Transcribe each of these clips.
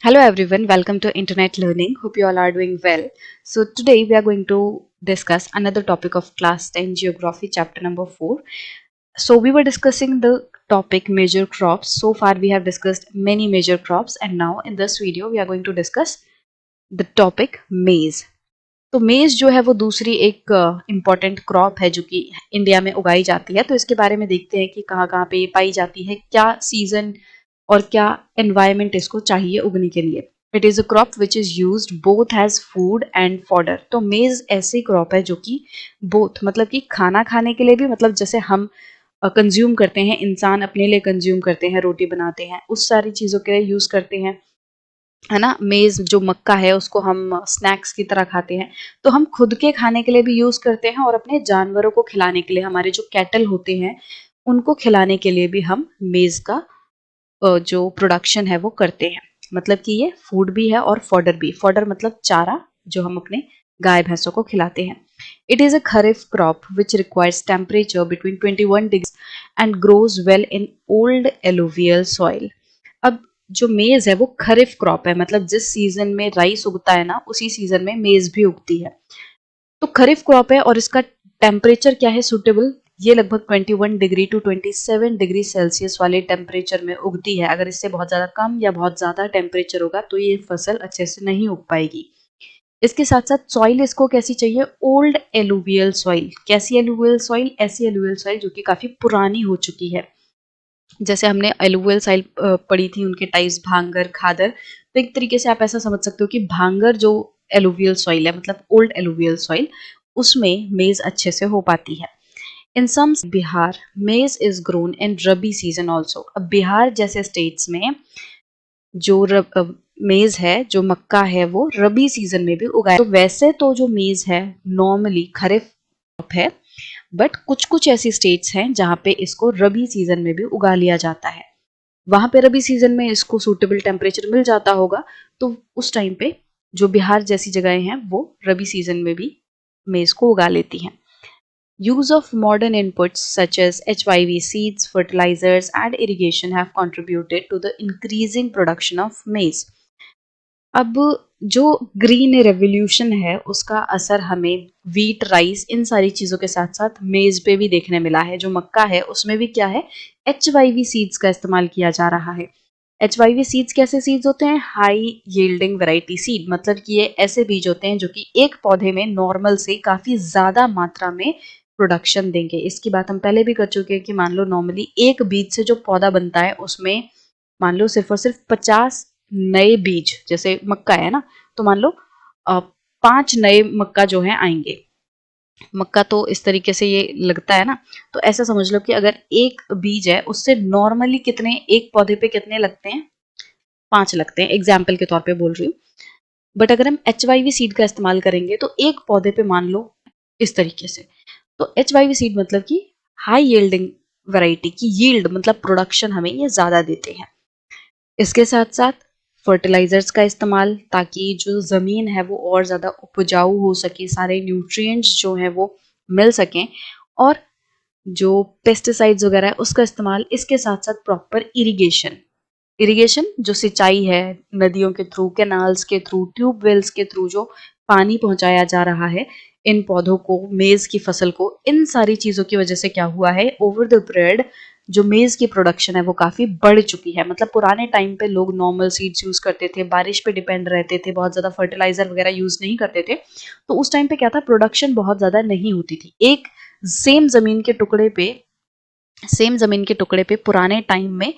Hello everyone, welcome to Internet Learning. Hope you all are doing well. So today we are going to discuss another topic of class 10 geography chapter number 4. So we were discussing the topic major crops. So far we have discussed many major crops and now in this video we are going to discuss the topic maize. तो मेज जो है वो दूसरी एक important crop है जो कि इंडिया में उगाई जाती है। तो इसके बारे में देखते हैं कि कहाँ कहाँ पे ये पाई जाती है, क्या सीजन और क्या एनवायरमेंट इसको चाहिए उगने के लिए। It is a crop which is used both as food and fodder. तो मेज ऐसी क्रॉप है जो कि बोथ मतलब कि खाना खाने के लिए भी, मतलब जैसे हम कंज्यूम करते हैं, इंसान अपने लिए कंज्यूम करते हैं, रोटी बनाते हैं, उस सारी चीज़ों के लिए यूज़ करते हैं, है ना। मेज जो मक्का है उसको हम स्नैक्स की तरह खाते हैं, तो हम खुद के खाने के लिए भी यूज करते हैं और अपने जानवरों को खिलाने के लिए, हमारे जो कैटल होते हैं उनको खिलाने के लिए भी हम मेज का जो प्रोडक्शन है वो करते हैं। मतलब कि ये फूड भी है और फॉडर भी। फॉडर मतलब चारा जो हम अपने गाय भैंसों को खिलाते हैं। It is a kharif crop which requires temperature between 21 degree and grows well in old alluvial soil. अब जो मेज है वो खरीफ क्रॉप है, मतलब जिस सीजन में राइस उगता है ना उसी सीजन में मेज भी उगती है। तो खरीफ क्रॉप है और इसका टेम्परेचर क्या है सुटेबल, ये लगभग 21 डिग्री टू 27 डिग्री सेल्सियस वाले टेम्परेचर में उगती है। अगर इससे बहुत ज़्यादा कम या बहुत ज़्यादा टेम्परेचर होगा तो ये फसल अच्छे से नहीं उग पाएगी। इसके साथ साथ सॉइल इसको कैसी चाहिए, ओल्ड एलुवियल सॉइल। कैसी एलुवियल सॉइल, ऐसी एलुवियल सॉइल जो कि काफ़ी पुरानी हो चुकी है। जैसे हमने एलुवियल सॉइल पढ़ी थी, उनके टाइप्स भांगर, खादर। तो एक तरीके से आप ऐसा समझ सकते हो कि भांगर जो एलुवियल सॉइल है, मतलब ओल्ड एलुवियल सॉइल, उसमें मेज अच्छे से हो पाती है। इन सम बिहार मेज is grown in rabi season also. अब बिहार जैसे स्टेट्स में जो मेज है, जो मक्का है, वो रबी सीजन में भी उगाया। तो वैसे तो जो मेज है नॉर्मली खरीफ क्रॉप है, बट कुछ कुछ ऐसी स्टेट्स हैं जहाँ पे इसको रबी सीजन में भी उगा लिया जाता है। वहां पे रबी सीजन में इसको सूटेबल टेम्परेचर मिल जाता होगा, तो उस टाइम पे जो बिहार जैसी जगहें हैं वो रबी सीजन में भी मेज को उगा लेती हैं। Use of modern inputs such as HYV seeds, fertilizers, and irrigation have contributed to the increasing production of maize. अब जो ग्रीन रेवोल्यूशन है उसका असर हमें व्हीट, राइस, इन सारी चीज़ों के साथ साथ मेज पे भी देखने मिला है। जो मक्का है उसमें भी क्या है, HYV सीड्स का इस्तेमाल किया जा रहा है। HYV सीड्स कैसे सीड्स होते हैं, हाई यील्डिंग वैरायटी सीड। मतलब कि ये ऐसे बीज होते हैं जो कि एक पौधे में नॉर्मल से काफ़ी ज़्यादा मात्रा में प्रोडक्शन देंगे। इसकी बात हम पहले भी कर चुके हैं कि मान लो नॉर्मली एक बीज से जो पौधा बनता है उसमें मान लो सिर्फ और सिर्फ 50 नए बीज, जैसे मक्का है ना, तो मान लो 5 नए मक्का जो है आएंगे। मक्का तो इस तरीके से ये लगता है ना, तो ऐसा समझ लो कि अगर एक बीज है उससे नॉर्मली कितने, एक पौधे पे कितने लगते हैं, 5 लगते हैं, एग्जाम्पल के तौर पे बोल रही हूँ। बट अगर हम HYV सीड का इस्तेमाल करेंगे तो एक पौधे पे मान लो इस तरीके से। तो HYV सीड मतलब कि हाई यील्डिंग वैरायटी की यील्ड, मतलब प्रोडक्शन हमें ये ज्यादा देते हैं। इसके साथ साथ फर्टिलाइजर्स का इस्तेमाल, ताकि जो ज़मीन है वो और ज़्यादा उपजाऊ हो सके, सारे न्यूट्रिएंट्स जो हैं वो मिल सकें। और जो पेस्टिसाइड्स वगैरह है उसका इस्तेमाल। इसके साथ साथ प्रॉपर इरिगेशन, इरिगेशन जो सिंचाई है, नदियों के थ्रू, कैनाल्स के थ्रू, ट्यूबवेल्स के थ्रू जो पानी पहुंचाया जा रहा है इन पौधों को, मेज की फसल को, इन सारी चीज़ों की वजह से क्या हुआ है, ओवर द पीरियड जो मेज की प्रोडक्शन है वो काफ़ी बढ़ चुकी है। मतलब पुराने टाइम पे लोग नॉर्मल सीड्स यूज़ करते थे, बारिश पे डिपेंड रहते थे, बहुत ज़्यादा फर्टिलाइजर वगैरह यूज़ नहीं करते थे। तो उस टाइम पे क्या था, प्रोडक्शन बहुत ज़्यादा नहीं होती थी। एक सेम ज़मीन के टुकड़े पे सेम ज़मीन के टुकड़े पे पुराने टाइम में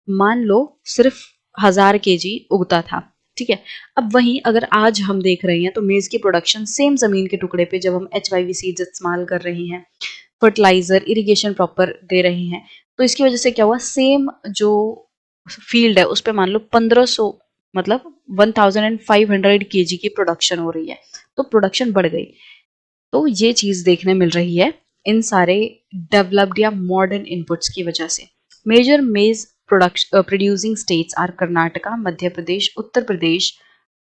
मान लो सिर्फ 1000 kg उगता था, ठीक है। अब वहीं अगर आज हम देख रहे हैं तो मेज की प्रोडक्शन सेम ज़मीन के टुकड़े पे जब हम HYV सीड्स इस्तेमाल कर रहे हैं, फर्टिलाइजर, इरिगेशन प्रॉपर दे रहे हैं, तो इसकी वजह से क्या हुआ, सेम जो फील्ड है उस पे मान लो 1500, मतलब 1500 kg की प्रोडक्शन हो रही है, तो प्रोडक्शन बढ़ गई। तो ये चीज देखने मिल रही है इन सारे डेवलप्ड या मॉडर्न इनपुट्स की वजह से। Major maize producing states are Karnataka, Madhya Pradesh, Uttar Pradesh,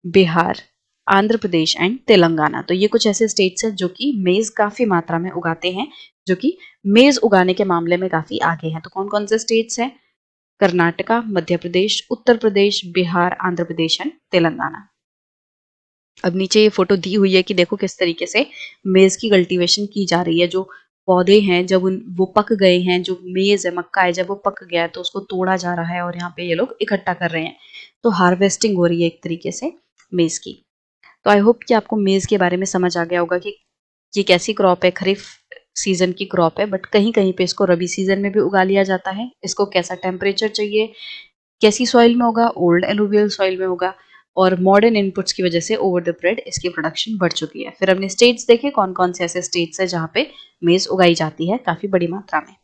Bihar, Andhra Pradesh and Telangana. तो ये कुछ ऐसे स्टेट्स हैं जो कि मेज काफी मात्रा में उगाते हैं, जो कि मेज उगाने के मामले में काफी आगे हैं। तो कौन कौन से स्टेट्स हैं, कर्नाटका, मध्य प्रदेश, उत्तर प्रदेश, बिहार, आंध्र प्रदेश एंड तेलंगाना। अब नीचे ये फोटो दी हुई है कि देखो किस तरीके से मेज की कल्टीवेशन की जा रही है। जो पौधे हैं जब वो पक गए हैं, जो मेज है, मक्का है, जब वो पक गया है तो उसको तोड़ा जा रहा है और यहाँ पे ये लोग इकट्ठा कर रहे हैं। तो हार्वेस्टिंग हो रही है एक तरीके से मेज की। तो आई होप कि आपको मेज के बारे में समझ आ गया होगा कि ये कैसी क्रॉप है, खरीफ सीजन की क्रॉप है, बट कहीं कहीं पे इसको रबी सीजन में भी उगा लिया जाता है। इसको कैसा टेम्परेचर चाहिए, कैसी सॉइल में होगा, ओल्ड एलुवियल सॉइल में होगा, और मॉडर्न इनपुट्स की वजह से ओवर द पीरियड इसकी प्रोडक्शन बढ़ चुकी है। फिर हमने स्टेट्स देखे, कौन कौन से ऐसे स्टेट्स है जहाँ पे मेज उगाई जाती है काफी बड़ी मात्रा में।